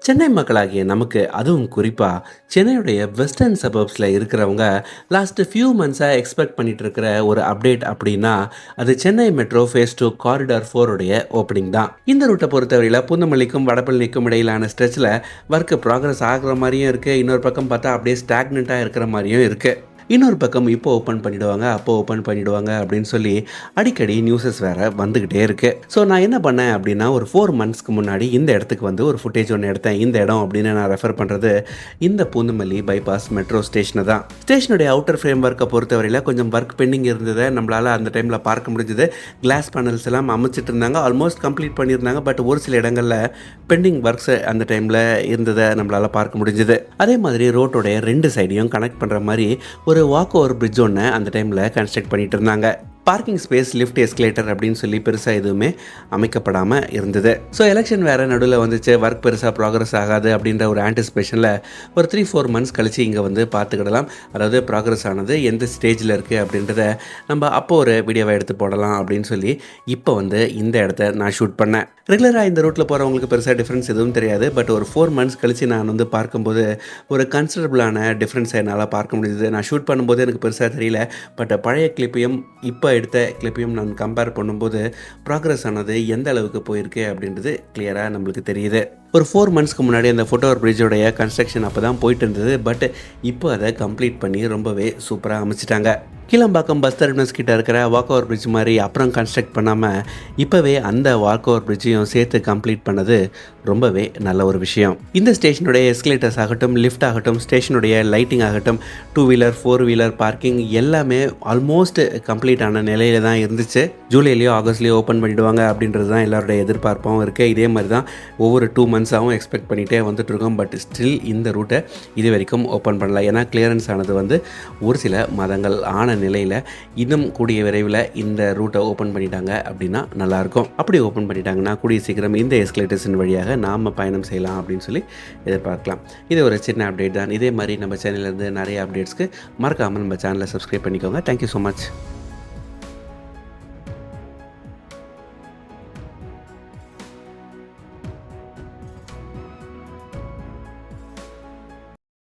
சென்னை மக்களாகிய நமக்கு அதுவும் குறிப்பாக சென்னையுடைய வெஸ்டர்ன் சபர்ப்ஸில் இருக்கிறவங்க லாஸ்ட் ஃபியூ மந்த்ஸாக எக்ஸ்பெக்ட் பண்ணிட்டு இருக்கிற ஒரு அப்டேட் அப்படின்னா அது சென்னை மெட்ரோ ஃபேஸ் 2 காரிடார் 4 உடைய ஓப்பனிங் தான். இந்த ரூட்டை பொறுத்தவரையில் பூந்தமல்லிக்கும் வடபழனிக்கும் இடையிலான ஸ்ட்ரெச்சில் ஒர்க் ப்ராக்ரஸ் ஆகிற மாதிரியும் இருக்குது, இன்னொரு பக்கம் பார்த்தா அப்படியே ஸ்டாக்னண்ட்டாக இருக்கிற மாதிரியும் இருக்குது. இன்னொரு பக்கம் இப்போ ஓப்பன் பண்ணிவிடுவாங்க, அப்போ ஓப்பன் பண்ணிவிடுவாங்க அப்படின்னு சொல்லி அடிக்கடி நியூஸஸ் வேறு வந்துக்கிட்டே இருக்குது. ஸோ நான் என்ன பண்ணேன் அப்படின்னா, ஒரு 4 மந்த்ஸ்க்கு முன்னாடி இந்த இடத்துக்கு வந்து ஒரு ஃபுட்டேஜ் ஒன்று எடுத்தேன். இந்த இடம் அப்படின்னு நான் ரெஃபர் பண்ணுறது இந்த பூந்தமல்லி பைபாஸ் மெட்ரோ ஸ்டேஷனை தான். ஸ்டேஷனுடைய அவுட்டர் ஃப்ரேம் ஒர்க்கை பொறுத்தவரையில் கொஞ்சம் ஒர்க் பெண்டிங் இருந்ததை நம்மளால் அந்த டைமில் பார்க்க முடிஞ்சுது. கிளாஸ் பேனல்ஸ் எல்லாம் அமைச்சிட்டு இருந்தாங்க, ஆல்மோஸ்ட் கம்ப்ளீட் பண்ணியிருந்தாங்க. பட் ஒரு சில இடங்களில் பெண்டிங் ஒர்க்ஸ் அந்த டைமில் இருந்ததை நம்மளால் பார்க்க முடிஞ்சுது. அதே மாதிரி ரோட்டோடைய 2 சைடையும் கனெக்ட் பண்ணுற மாதிரி ஒரு வாக் ஓவர் பிரிட்ஜ் ஒன்று அந்த டைமில் கன்ஸ்ட்ரக்ட் பண்ணிட்டு இருந்தாங்க. பார்க்கிங் ஸ்பேஸ், லிஃப்ட், எஸ்கலேட்டர் அப்படின்னு சொல்லி பெருசாக எதுவுமே அமைக்கப்படாமல் இருந்தது. ஸோ எலெக்ஷன் வேறு நடுவில் வந்துச்சு, ஒர்க் பெருசாக ப்ராக்ரஸ் ஆகாது அப்படின்ற ஒரு ஆன்டிசிபேஷனில் ஒரு 3-4 மந்த்ஸ் கழித்து இங்கே வந்து பார்த்துக்கிடலாம். அதாவது ப்ராக்ரஸ் ஆனது எந்த ஸ்டேஜில் இருக்குது அப்படின்றத நம்ம அப்போ ஒரு வீடியோவை எடுத்து போடலாம் அப்படின்னு சொல்லி இப்போ வந்து இந்த இடத்த நான் ஷூட் பண்ணேன். ரெகுலராக இந்த ரூட்டில் போகிறவங்களுக்கு பெருசாக டிஃப்ரென்ஸ் எதுவும் தெரியாது. பட் ஒரு 4 மந்த்ஸ் கழித்து நான் வந்து பார்க்கும்போது ஒரு கன்சிடரபிளான டிஃப்ரென்ஸை என்னால் பார்க்க முடியுது. நான் ஷூட் பண்ணும்போது எனக்கு பெருசாக தெரியல. பட் பழைய கிளிப்பையும் இப்போ எடுத்த கிளிப்பையும் நான் கம்பேர் பண்ணும்போது ப்ராக்ரஸ் ஆனது எந்த அளவுக்கு போயிருக்கு அப்படின்றது கிளியராக நம்மளுக்கு தெரியுது. ஒரு 4 மந்த்ஸ்க்கு முன்னாடி அந்த ஃபுட்ஓவர் பிரிட்ஜோடைய கன்ஸ்ட்ரக்ஷன் அப்போ தான் போயிட்டு இருந்தது. பட் இப்போ அதை கம்ப்ளீட் பண்ணி ரொம்பவே சூப்பராக அமைச்சிட்டாங்க. கீழம்பாக்கம் பஸ் டெர்மினஸ் கிட்ட இருக்கிற வாக் ஓவர் பிரிட்ஜ் மாதிரி அப்புறம் கன்ஸ்ட்ரக்ட் பண்ணாமல் இப்போவே அந்த வாக் ஓவர் பிரிட்ஜையும் சேர்த்து கம்ப்ளீட் பண்ணது ரொம்பவே நல்ல ஒரு விஷயம். இந்த ஸ்டேஷனுடைய எஸ்கலேட்டர்ஸ் ஆகட்டும், லிஃப்ட் ஆகட்டும், ஸ்டேஷனுடைய லைட்டிங் ஆகட்டும், 2 வீலர் 4 வீலர் பார்க்கிங் எல்லாமே ஆல்மோஸ்ட் கம்ப்ளீட் ஆன நிலையில தான் இருந்துச்சு. ஜூலைலேயோ ஆகஸ்ட்லேயோ ஓப்பன் பண்ணிவிடுவாங்க அப்படின்றது தான் எல்லாருடைய எதிர்பார்ப்பாகவும் இருக்குது. இதே மாதிரி தான் ஒவ்வொரு 2 மந்த்ஸாகவும் எக்ஸ்பெக்ட் பண்ணிகிட்டே வந்துட்டுருக்கோம். பட் ஸ்டில் இந்த ரூட்டை இது வரைக்கும் ஓப்பன் பண்ணல. ஏன்னா கிளியரன்ஸ் ஆனது வந்து ஒரு சில மாதங்கள் ஆன நிலையில் இன்னும் கூடிய விரைவில் இந்த ரூட்டை ஓப்பன் பண்ணிட்டாங்க அப்படின்னா நல்லாயிருக்கும். அப்படி ஓப்பன் பண்ணிட்டாங்கன்னா கூடிய சீக்கிரம் இந்த எஸ்கலேட்டர்ஸின் வழியாக நாம் பயணம் செய்யலாம் அப்படின்னு சொல்லி எதிர்பார்க்கலாம். இது ஒரு சின்ன அப்டேட் தான். இதே மாதிரி நம்ம சேனல்லேருந்து நிறைய அப்டேட்ஸ்க்கு மறக்காமல் நம்ம சேனலை சப்ஸ்கிரைப் பண்ணிக்கோங்க. Thank you so much.